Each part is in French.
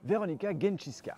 Veronika Genčiška.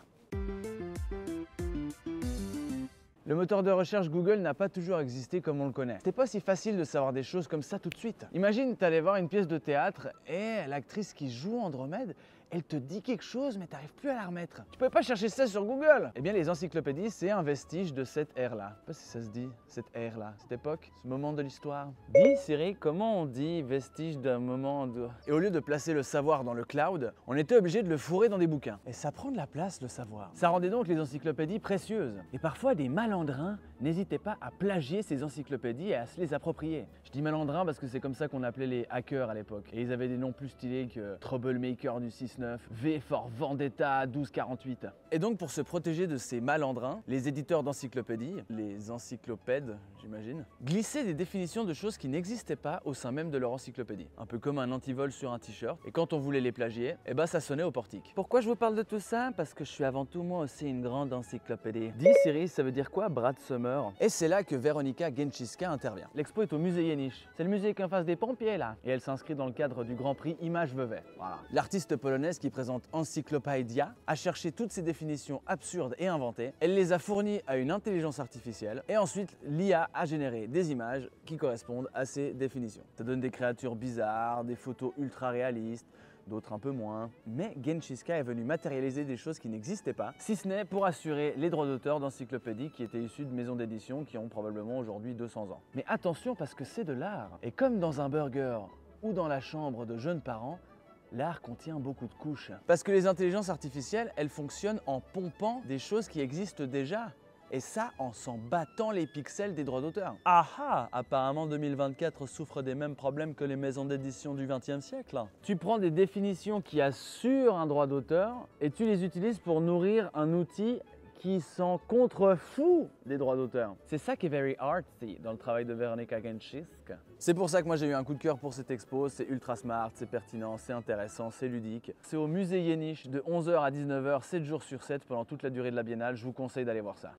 Le moteur de recherche Google n'a pas toujours existé comme on le connaît. C'était pas si facile de savoir des choses comme ça tout de suite. Imagine, t'allais voir une pièce de théâtre et l'actrice qui joue Andromède, elle te dit quelque chose mais t'arrives plus à la remettre. Tu pouvais pas chercher ça sur Google. Eh bien les encyclopédies, c'est un vestige de cette ère-là. Je sais pas si ça se dit, cette ère-là, cette époque, ce moment de l'histoire. Dis Siri, comment on dit vestige d'un moment de... Et au lieu de placer le savoir dans le cloud, on était obligé de le fourrer dans des bouquins. Et ça prend de la place, le savoir. Ça rendait donc les encyclopédies précieuses. Et parfois des malandrins n'hésitaient pas à plagier ces encyclopédies et à se les approprier. Je dis malandrins parce que c'est comme ça qu'on appelait les hackers à l'époque. Et ils avaient des noms plus stylés que Troublemaker du 6-9, V for Vendetta 1248. Et donc pour se protéger de ces malandrins, les éditeurs d'encyclopédies, les encyclopèdes j'imagine, glissaient des définitions de choses qui n'existaient pas au sein même de leur encyclopédie. Un peu comme un antivol sur un t-shirt. Et quand on voulait les plagier, eh ben ça sonnait au portique. Pourquoi je vous parle de tout ça? Parce que je suis avant tout moi aussi une grande encyclopédie. Dis Siri, ça veut dire quoi Brad Summer? Et c'est là que Veronika Genčiška intervient. L'expo est au musée Jenisch. C'est le musée qui est en face des pompiers là. Et elle s'inscrit dans le cadre du Grand Prix Image Vevey. Voilà. L'artiste polonaise qui présente Encyclopedia a cherché toutes ces définitions absurdes et inventées. Elle les a fournies à une intelligence artificielle et ensuite l'IA a généré des images qui correspondent à ces définitions. Ça donne des créatures bizarres, des photos ultra réalistes, d'autres un peu moins. Mais Genčiška est venue matérialiser des choses qui n'existaient pas, si ce n'est pour assurer les droits d'auteur d'encyclopédies qui étaient issues de maisons d'édition qui ont probablement aujourd'hui 200 ans. Mais attention parce que c'est de l'art. Et comme dans un burger ou dans la chambre de jeunes parents, l'art contient beaucoup de couches. Parce que les intelligences artificielles, elles fonctionnent en pompant des choses qui existent déjà. Et ça, en s'en battant les pixels des droits d'auteur. Ah ah! Apparemment 2024 souffre des mêmes problèmes que les maisons d'édition du XXe siècle. Tu prends des définitions qui assurent un droit d'auteur et tu les utilises pour nourrir un outil qui s'en contrefout des droits d'auteur. C'est ça qui est very artsy dans le travail de Veronika Genčiška. C'est pour ça que moi j'ai eu un coup de cœur pour cette expo, c'est ultra smart, c'est pertinent, c'est intéressant, c'est ludique. C'est au musée Jenisch de 11h à 19h, 7 jours sur 7 pendant toute la durée de la biennale, je vous conseille d'aller voir ça.